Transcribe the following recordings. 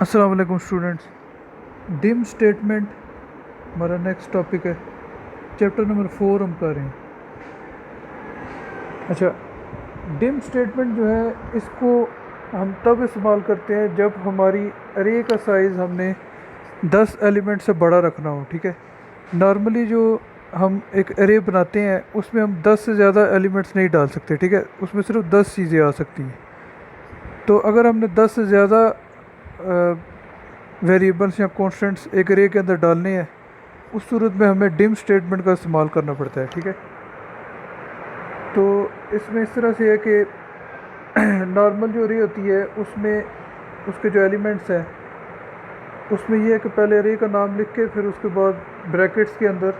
अस्सलाम वालेकुम students. Dim statement हमारा नेक्स्ट टॉपिक है। चैप्टर नंबर 4 हम कर रहे हैं। अच्छा, डिम स्टेटमेंट जो है इसको हम तब इस्तेमाल करते हैं जब हमारी अरे का साइज़ हमने 10 एलिमेंट से बड़ा रखना हो। ठीक है, नॉर्मली जो हम एक अरे बनाते हैं उसमें हम 10 से ज़्यादा एलिमेंट्स नहीं डाल सकते। ठीक है, उसमें सिर्फ 10 चीज़ें आ सकती हैं। तो अगर हमने 10 से ज़्यादा वेरिएबल्स या कॉन्स्टेंट्स एक अरे के अंदर डालने हैं, उस सूरत में हमें डिम स्टेटमेंट का इस्तेमाल करना पड़ता है। ठीक है, तो इसमें इस तरह से है कि नॉर्मल जो अरे होती है उसमें उसके जो एलिमेंट्स हैं उसमें ये है कि पहले अरे का नाम लिख के फिर उसके बाद ब्रैकेट्स के अंदर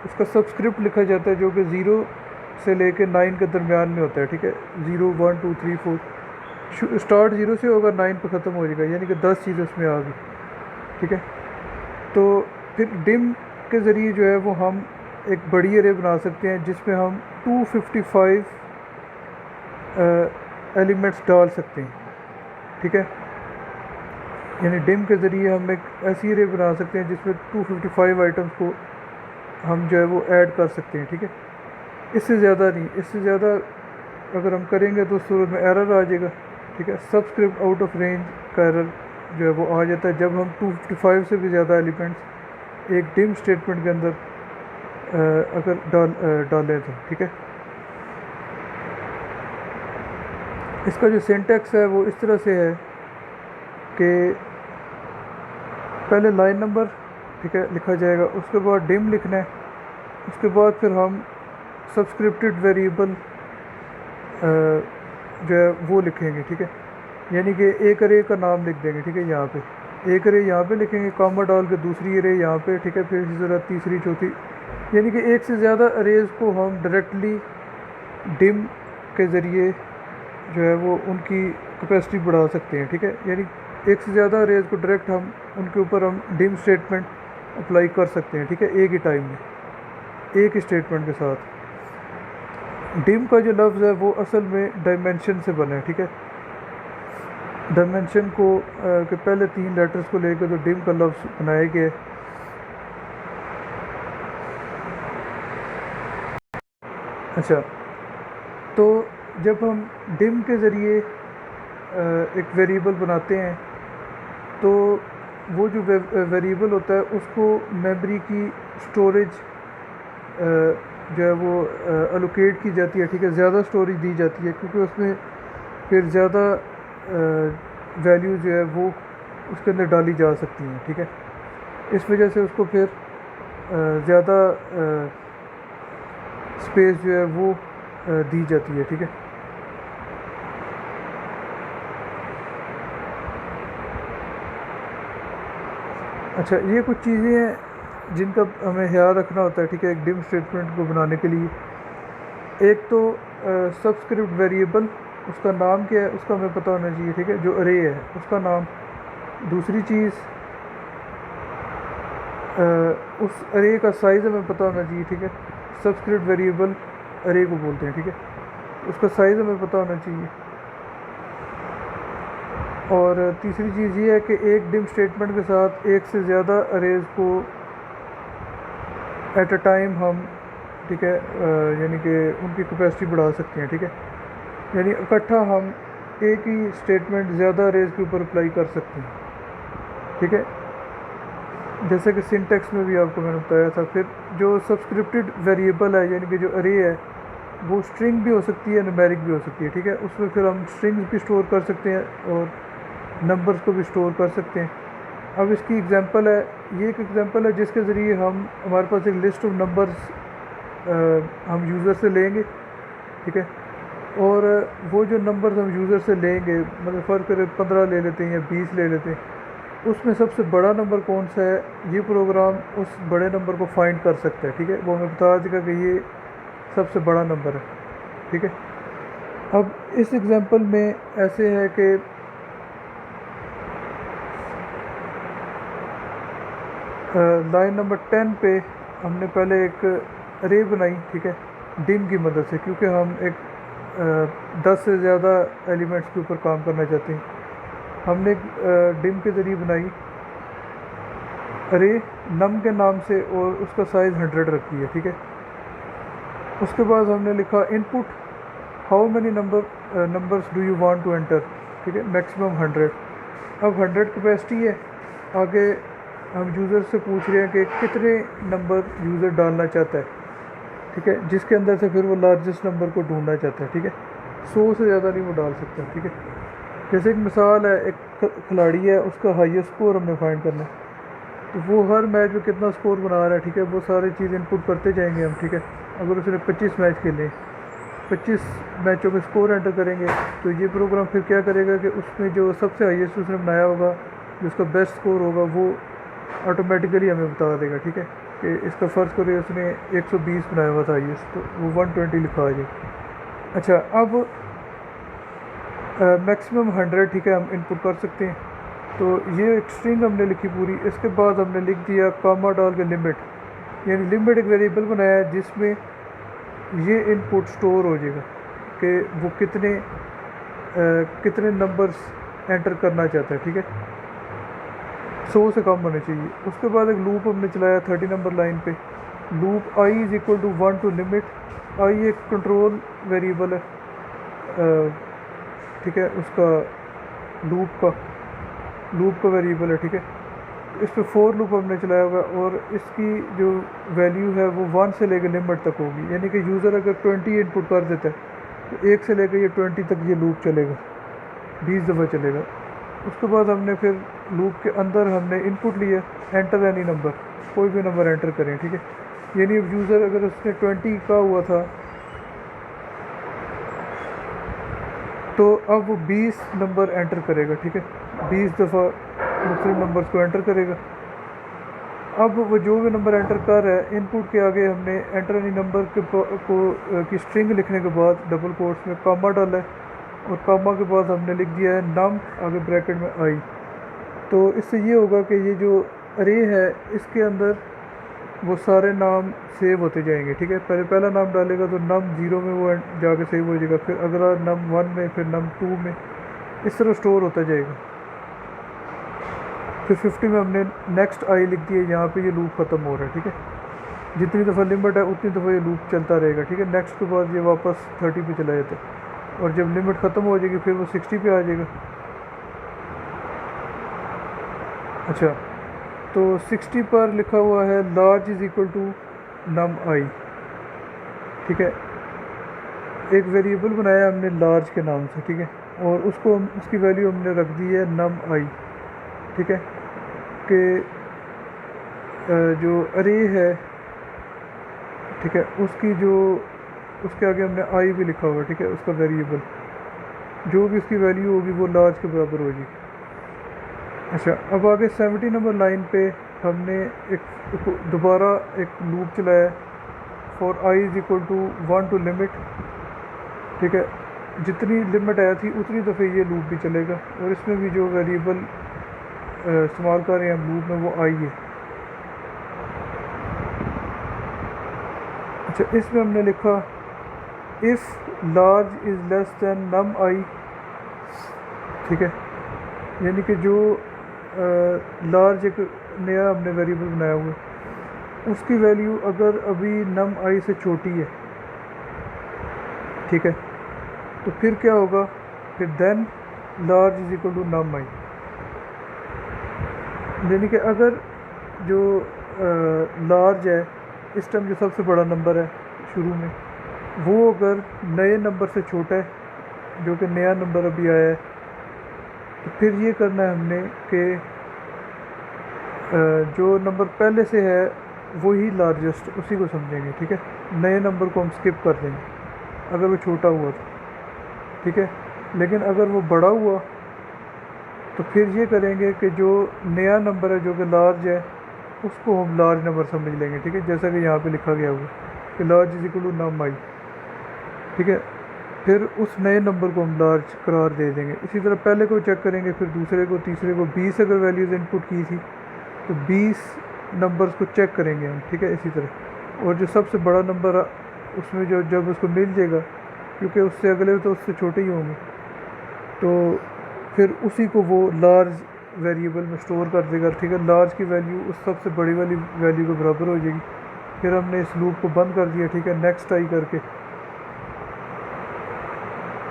उसका सबस्क्रिप्ट लिखा जाता है जो कि 0 से लेके 9 के दरमियान में होता है। ठीक है, 0 1 2 3 4 स्टार्ट 0 से होगा, 9 पे ख़त्म हो जाएगा, यानी कि 10 चीज़ें उसमें आ गई। ठीक है, तो फिर डिम के ज़रिए जो है वो हम एक बड़ी अरे बना सकते हैं जिसमें हम 255 एलिमेंट्स डाल सकते हैं। ठीक है, यानी डिम के ज़रिए हम एक ऐसी अरे बना सकते हैं जिसमें 255 आइटम्स को हम जो है वो ऐड कर सकते हैं। ठीक है, इससे ज़्यादा नहीं, इससे ज़्यादा अगर हम करेंगे तो उस सूरत में एरर आ जाएगा। ठीक है, सबस्क्रिप्ट आउट ऑफ रेंज का एरर जो है वो आ जाता है जब हम 255 से भी ज़्यादा एलिमेंट्स एक डिम स्टेटमेंट के अंदर अगर डालें तो। ठीक है, इसका जो सिंटैक्स है वो इस तरह से है कि पहले लाइन नंबर, ठीक है, लिखा जाएगा, उसके बाद डिम लिखना है, उसके बाद फिर हम सब्सक्रिप्टेड वेरिएबल जो है वो लिखेंगे। ठीक है, यानी कि एक अरे का नाम लिख देंगे। ठीक है, यहाँ पे एक अरे यहाँ पे लिखेंगे, कॉमा डाल के दूसरी अरे यहाँ पे। ठीक है, फिर इसी तरह तीसरी चौथी, यानी कि एक से ज़्यादा अरेज को हम डायरेक्टली डिम के ज़रिए जो है वो उनकी कैपेसिटी बढ़ा सकते हैं। ठीक है, यानी एक से ज़्यादा अरेज को डायरेक्ट हम उनके ऊपर हम डिम स्टेटमेंट अप्लाई कर सकते हैं। ठीक है, एक ही टाइम में एक ही स्टेटमेंट के साथ। डिम का जो लफ्ज़ है वो असल में डायमेंशन से बना है। ठीक है, डायमेंशन को के पहले 3 लेटर्स को लेकर जो डिम का लफ्ज़ बनाया गया है। अच्छा, तो जब हम डिम के ज़रिए एक वेरिएबल बनाते हैं तो वो जो वेरिएबल होता है उसको मेमोरी की स्टोरेज जो है वो अलोकेट की जाती है। ठीक है, ज़्यादा स्टोरेज दी जाती है क्योंकि उसमें फिर ज़्यादा वैल्यू जो है वो उसके अंदर डाली जा सकती हैं। ठीक है, इस वजह से उसको फिर ज़्यादा स्पेस जो है वो दी जाती है। ठीक है, अच्छा, ये कुछ चीज़ें हैं जिनका हमें ख्याल रखना होता है। ठीक है, एक डिम स्टेटमेंट को बनाने के लिए एक तो सबस्क्रिप्ट वेरिएबल, उसका नाम क्या है उसका हमें पता होना चाहिए। ठीक है, जो अरे है उसका नाम। दूसरी चीज़ उस अरे का साइज़ हमें पता होना चाहिए। ठीक है, सबस्क्रिप्ट वेरिएबल अरे को बोलते हैं। ठीक है, उसका साइज़ हमें पता होना चाहिए। और तीसरी चीज़ ये है कि एक डिम स्टेटमेंट के साथ एक से ज़्यादा अरेज को एट अ टाइम हम, ठीक है, यानी कि उनकी कैपेसिटी बढ़ा सकते हैं। ठीक है, यानी इकट्ठा हम एक ही स्टेटमेंट ज़्यादा अरेज के ऊपर अप्लाई कर सकते हैं। ठीक है, जैसे कि सिंटेक्स में भी आपको मैंने बताया था। फिर जो सब्सक्रिप्टेड वेरिएबल है यानी कि जो अरे है वो स्ट्रिंग भी हो सकती है, न्यूमेरिक भी हो सकती है। ठीक है, उसमें फिर हम स्ट्रिंग्स भी स्टोर कर सकते हैं और नंबर्स को भी स्टोर कर सकते हैं। अब इसकी एग्जांपल है, ये एक एग्जांपल है जिसके ज़रिए हम हमारे पास एक लिस्ट ऑफ नंबर्स हम यूज़र से लेंगे। ठीक है, और वो जो नंबर्स हम यूज़र से लेंगे, मतलब फ़र्क करें 15 ले लेते हैं या 20 ले लेते हैं, उसमें सबसे बड़ा नंबर कौन सा है ये प्रोग्राम उस बड़े नंबर को फाइंड कर सकता है। ठीक है, वो हमें बता देगा कि ये सबसे बड़ा नंबर है। ठीक है, अब इस एग्जांपल में ऐसे है कि लाइन नंबर 10 पे हमने पहले एक अरे बनाई। ठीक है, डिम की मदद से, क्योंकि हम एक 10 से ज़्यादा एलिमेंट्स के ऊपर काम करना चाहते हैं। हमने एक डिम के ज़रिए बनाई अरे नम के नाम से और उसका साइज़ 100 रखी है, ठीक है। उसके बाद हमने लिखा input how many numbers do you want to enter, ठीक है, मैक्सिमम 100। अब 100 कैपेसिटी है। आगे हम यूज़र से पूछ रहे हैं कि कितने नंबर यूज़र डालना चाहता है, ठीक है, जिसके अंदर से फिर वो लार्जेस्ट नंबर को ढूंढना चाहता है, ठीक है। 100 से ज़्यादा नहीं वो डाल सकता, ठीक है। जैसे एक मिसाल है, एक खिलाड़ी है, उसका हाईएस्ट स्कोर हमने फाइंड करना है, तो वो हर मैच में कितना स्कोर बना रहा है, ठीक है, वो सारी चीज़ इनपुट करते जाएंगे हम, ठीक है। अगर उसने 25 मैच खेले, 25 मैचों में स्कोर एंटर करेंगे, तो ये प्रोग्राम फिर क्या करेगा कि उसमें जो सबसे हाईएस्ट उसने बनाया होगा, जो उसका बेस्ट स्कोर होगा, वो ऑटोमेटिकली हमें बता देगा, ठीक है। कि इसका फ़र्ज़ करिए उसने 120 बनाया हुआ था हाईएस्ट, तो वो 120 लिखा आ जाए। अच्छा, अब मैक्सिमम 100, ठीक है, हम इनपुट कर सकते हैं। तो ये एक स्ट्रिंग हमने लिखी पूरी। इसके बाद हमने लिख दिया कामा डाल के लिमिट, यानी लिमिट एक वेरिएबल बनाया है जिसमें ये इनपुट स्टोर हो जाएगा कि वो कितने नंबर्स एंटर करना चाहता है, ठीक है। 100 से कम होने चाहिए। उसके बाद एक लूप हमने चलाया 30 नंबर लाइन पे। Loop i is equal to 1 to limit i एक कंट्रोल वेरिएबल है, ठीक है, उसका लूप का वेरिएबल है, ठीक है। इस पर फोर लूप हमने चलाया हुआ है और इसकी जो वैल्यू है वो 1 से लेकर लिमिट तक होगी, यानी कि यूज़र अगर 20 इनपुट कर देता है तो 1 से लेकर ये 20 तक ये लूप चलेगा, 20 दफ़ा चलेगा। उसके बाद हमने फिर लूप के अंदर हमने इनपुट लिया एंटर एनी नंबर, कोई भी नंबर एंटर करें, ठीक है। यानी अब यूज़र अगर उसने 20 का हुआ था तो अब वो 20 नंबर एंटर करेगा, ठीक है, 20 दफ़ा मुख्तलिफ नंबर्स को एंटर करेगा। अब वो जो भी नंबर एंटर कर रहा है, इनपुट के आगे हमने एंटर एनी नंबर की स्ट्रिंग लिखने के बाद डबल कोट्स में कामा डाला है और कामा के बाद हमने लिख दिया है नम, आगे ब्रैकेट में आई। तो इससे ये होगा कि ये जो अरे है इसके अंदर वो सारे नाम सेव होते जाएंगे, ठीक है। पहला नाम डालेगा तो नम 0 में वो जाके सेव हो जाएगा, फिर अगला नम 1 में, फिर नम 2 में, इस तरह स्टोर होता जाएगा। फिर 50 में हमने नेक्स्ट आई लिख दिया, यहाँ पे ये लूप ख़त्म हो रहा है, ठीक है। जितनी दफ़ा लिमिट है उतनी दफ़ा ये लूप चलता रहेगा, ठीक है। नेक्स्ट के बाद ये वापस 30 पे चला जाता है और जब लिमिट ख़त्म हो जाएगी फिर वो 60 पे आ जाएगा। अच्छा, तो 60 पर लिखा हुआ है large is equal to num i, ठीक है। एक वेरिएबल बनाया हमने लार्ज के नाम से, ठीक है, और उसकी वैल्यू हमने रख दी है नम आई, ठीक है। कि जो अरे है, ठीक है, उसके आगे हमने आई भी लिखा हुआ है, ठीक है, उसका वेरिएबल जो भी उसकी वैल्यू होगी वो लार्ज के बराबर होगी। अच्छा, अब आगे 70 नंबर लाइन पे हमने दोबारा एक लूप चलाया for I is equal to 1 to limit, ठीक है। जितनी लिमिट आई थी उतनी दफ़े ये लूप भी चलेगा और इसमें भी जो वेरिएबल इस्तेमाल कर रहे हैं हम लूप में वो आई है। अच्छा, इसमें हमने लिखा if large is less than num i, ठीक है, यानी कि जो लार्ज एक नया हमने वेरिएबल बनाया हुआ है उसकी वैल्यू अगर अभी नम आई से छोटी है, ठीक है, तो फिर क्या होगा, फिर then large is equal to num i. यानी कि अगर जो लार्ज है इस टाइम जो सबसे बड़ा नंबर है शुरू में, वो अगर नए नंबर से छोटा है, जो कि नया नंबर अभी आया है, तो फिर ये करना है हमने कि जो नंबर पहले से है वही लार्जेस्ट, उसी को समझेंगे, ठीक है। नए नंबर को हम स्किप कर देंगे अगर वो छोटा हुआ तो, ठीक है। लेकिन अगर वो बड़ा हुआ तो फिर ये करेंगे कि जो नया नंबर है जो कि लार्ज है उसको हम लार्ज नंबर समझ लेंगे, ठीक है, जैसा कि यहाँ पे लिखा गया हुआ कि large is equal to num i, ठीक है। फिर उस नए नंबर को हम लार्ज करार दे देंगे। इसी तरह पहले को चेक करेंगे, फिर दूसरे को, तीसरे को। 20 अगर वैल्यूज़ इनपुट की थी तो 20 नंबर्स को चेक करेंगे हम, ठीक है, इसी तरह। और जो सबसे बड़ा नंबर उसमें जो जब उसको मिल जाएगा, क्योंकि उससे अगले तो उससे छोटे ही होंगे, तो फिर उसी को वो लार्ज वेरिएबल में स्टोर कर देगा, ठीक है। लार्ज की वैल्यू उस सबसे बड़ी वाली वैल्यू के बराबर हो जाएगी। फिर हमने इस लूप को बंद कर दिया, ठीक है, नेक्स्ट आई करके।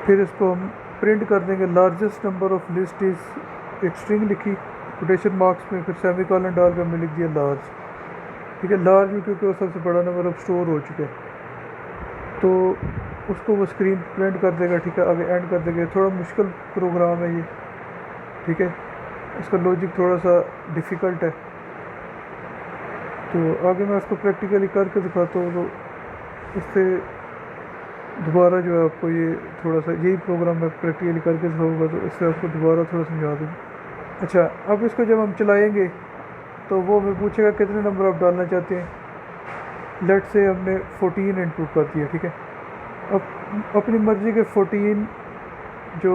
फिर इसको हम प्रिंट कर देंगे, largest number of list is, एक स्ट्रिंग लिखी कोटेशन मार्क्स में, फिर सेमीकोलन डाल के हमने लिख दिया लार्ज, ठीक है। लार्ज में क्योंकि वो सबसे बड़ा नंबर अब स्टोर हो चुका है तो उसको वो स्क्रीन प्रिंट कर देगा, ठीक है। आगे एंड कर देगा। थोड़ा मुश्किल प्रोग्राम है ये, ठीक है, इसका लॉजिक थोड़ा सा डिफ़िकल्ट है। तो आगे मैं इसको प्रैक्टिकली करके दिखाता हूँ, तो इससे दोबारा जो है आपको ये थोड़ा सा यही प्रोग्राम मैं प्रैक्टिकली करके दिखाऊँगा, तो इससे आपको दोबारा थोड़ा समझा दूँगा। अच्छा, अब इसको जब हम चलाएँगे तो वो हमें पूछेगा कितने नंबर आप डालना चाहते हैं। लेट से हमने 14 इनपुट कर दिया, ठीक है। अब अपनी मर्ज़ी के 14 जो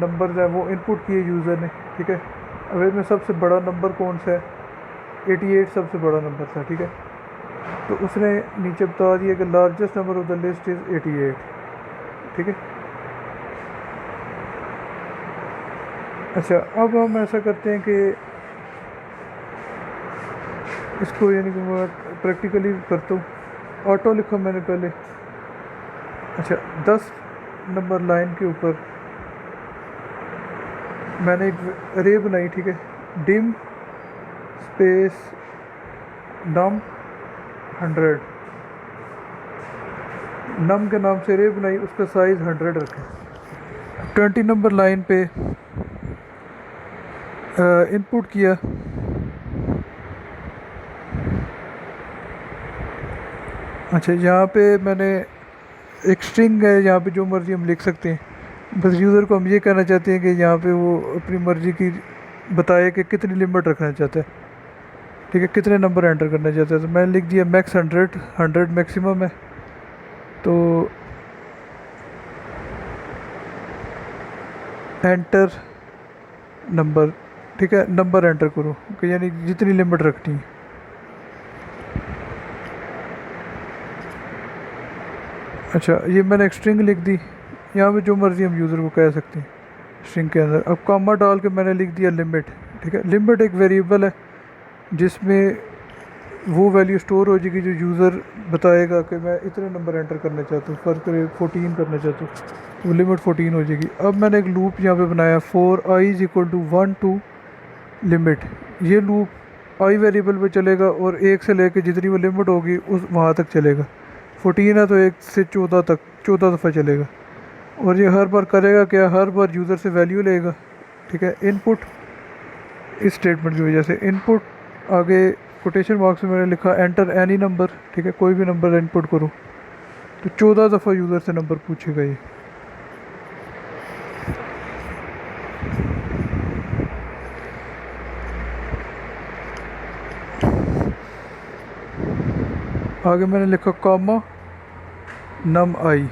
नंबर हैं वो इनपुट किए यूज़र ने, ठीक है। अब इसमें सबसे बड़ा नंबर कौन सा है, 88 सबसे बड़ा नंबर था, ठीक है। तो उसने नीचे बता दिया कि largest number of the list is 88, ठीक है। अच्छा, अब हम ऐसा करते हैं कि इसको यानी कि मैं प्रैक्टिकली करता हूँ। ऑटो लिखा मैंने पहले। अच्छा, 10 नंबर लाइन के ऊपर मैंने एक अरे बनाई, ठीक है। डिम स्पेस नम 100, नम के नाम से अरे बनाई, उसका साइज़ 100 रखें। 20 नंबर लाइन पे इनपुट किया। अच्छा, यहाँ पे मैंने एक स्ट्रिंग है, यहाँ पे जो मर्ज़ी हम लिख सकते हैं। बस यूज़र को हम ये कहना चाहते हैं कि यहाँ पे वो अपनी मर्ज़ी की बताए कि कितनी लिमिट रखना चाहता है, ठीक है, कितने नंबर एंटर करना चाहता है। तो मैंने लिख दिया मैक्स 100 मैक्सिमम है। तो एंटर नंबर, ठीक है, नंबर एंटर करो कि यानी जितनी लिमिट रखनी है। अच्छा, ये मैंने एक स्ट्रिंग लिख दी। यहाँ पे जो मर्ज़ी हम यूज़र को कह सकते हैं स्ट्रिंग के अंदर। अब कॉमा डाल के मैंने लिख दिया लिमिट, ठीक है। लिमिट एक वेरिएबल है जिसमें वो वैल्यू स्टोर हो जाएगी जो यूज़र बताएगा कि मैं इतने नंबर एंटर करना चाहता हूँ, फर्क करे 14 करना चाहता हूँ, वो लिमिट 14 हो जाएगी। अब मैंने एक लूप यहाँ पे बनाया, for I is equal to 1 to limit. ये लूप आई वेरिएबल पे चलेगा और 1 से लेकर जितनी वो लिमिट होगी उस वहाँ तक चलेगा। 14 है तो 1 से 14 तक 14 दफ़ा चलेगा। और ये हर बार करेगा क्या, हर बार यूज़र से वैल्यू लेगा, ठीक है। इनपुट, इस स्टेटमेंट की वजह से इनपुट, आगे कोटेशन मार्क्स में मैंने लिखा एंटर एनी नंबर, ठीक है, कोई भी नंबर इनपुट करो। तो 14 दफ़ा यूज़र से नंबर पूछेगा ये। आगे मैंने लिखा कॉमा नम आई,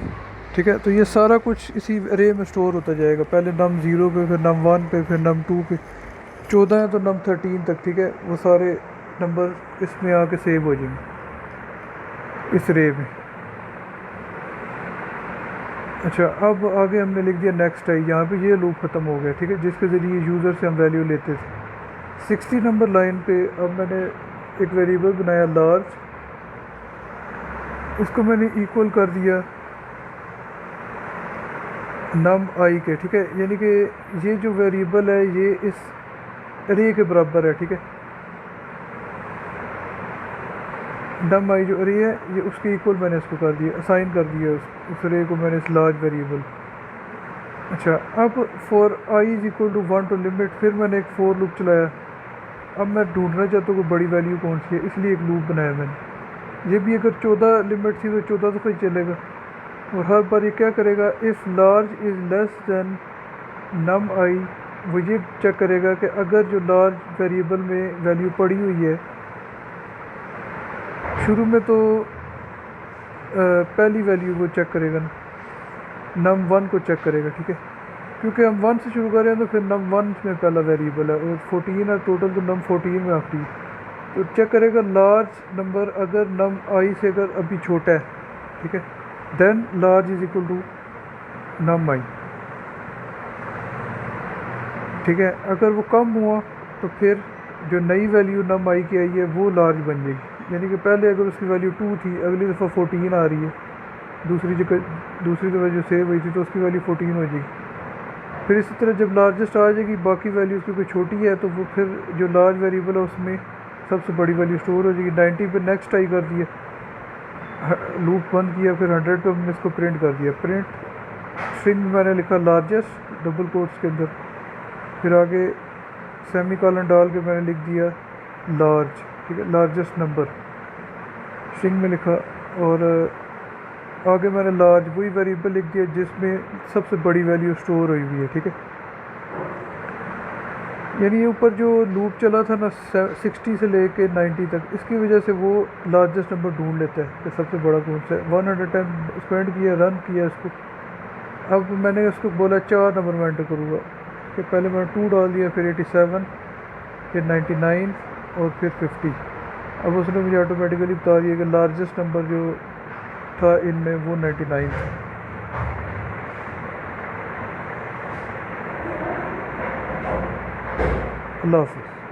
ठीक है। तो ये सारा कुछ इसी अरे में स्टोर होता जाएगा। पहले नम 0 पे, फिर नम 1 पे, फिर नम 2 पे। 14 है तो नम 13 तक, ठीक है। वो सारे नंबर इसमें आके सेव हो जाएंगे इस रे में। अच्छा, अब आगे हमने लिख दिया नेक्स्ट आई। यहाँ पे ये लूप ख़त्म हो गया, ठीक है, जिसके ज़रिए यूज़र से हम वैल्यू लेते थे। 60 नंबर लाइन पे अब मैंने एक वेरिएबल बनाया लार्ज, इसको मैंने इक्वल कर दिया नम आई के, ठीक है। यानी कि ये जो वेरिएबल है ये इस अरे के बराबर है, ठीक है। नम आई जो अरे है ये उसके इक्वल मैंने इसको कर दिया, असाइन कर दिया उस अरे को मैंने इस लार्ज वेरिएबल। अच्छा, अब for I is equal to 1 to limit, फिर मैंने एक फॉर लूप चलाया। अब मैं ढूंढना चाहता हूँ कि बड़ी वैल्यू कौन सी है, इसलिए एक लूप बनाया मैंने। ये भी अगर 14 लिमिट थी तो 14 दफ़ा ही चलेगा। और हर बार ये क्या करेगा, if large is less than num i, वो ये चेक करेगा कि अगर जो लार्ज वेरिएबल में वैल्यू पड़ी हुई है, शुरू में तो पहली वैल्यू वो चेक करेगा ना, नम 1 को चेक करेगा, ठीक है। क्योंकि हम 1 से शुरू कर रहे हैं तो फिर नम 1 में पहला वेरिएबल है और 14 है टोटल, तो नम 14 में आती है। तो चेक करेगा लार्ज नंबर अगर नम आई से अगर अभी छोटा है, ठीक है, then large is equal to num i. ठीक है। अगर वो कम हुआ तो फिर जो नई वैल्यू नम आई की आई है वो लार्ज बन जाएगी, यानी कि पहले अगर उसकी वैल्यू 2 थी, अगली दफ़ा 14 आ रही है, दूसरी दफ़ा जो सेव हुई थी तो उसकी वैल्यू 14 हो जाएगी। फिर इसी तरह जब लार्जेस्ट आ जाएगी, बाकी वैल्यूज़ क्योंकि छोटी है तो वो फिर जो लार्ज वेरिएबल है उसमें सबसे बड़ी वैल्यू स्टोर हो जाएगी। 90 पे नेक्स्ट ट्राई कर दिया, लूप बंद किया, फिर 100 पे हमने इसको प्रिंट कर दिया। प्रिंट स्ट्रिंग में मैंने लिखा लार्जेस्ट डबल कोट्स के अंदर, फिर आगे सेमी कॉलन डाल के मैंने लिख दिया लार्ज, ठीक है, लार्जेस्ट नंबर स्ट्रिंग में लिखा, और आगे मैंने लार्ज वही वेरिएबल लिख दिया जिसमें सबसे बड़ी वैल्यू स्टोर हुई हुई है, ठीक है। यानी ये ऊपर जो लूप चला था ना 60 से लेके 90 तक, इसकी वजह से वो लार्जेस्ट नंबर ढूंढ लेता है कि सबसे बड़ा कौन सा है। 110 उसको एंड किया, रन किया इसको। अब मैंने उसको बोला 4 नंबर में एंटर करूँगा, कि पहले मैंने 2 डाल दिया, फिर 87, फिर 99 और फिर 50। अब उसने मुझे ऑटोमेटिकली बता दिया कि लार्जेस्ट नंबर जो था इनमें वो 99 था। अल्लाह हाफ़िज़।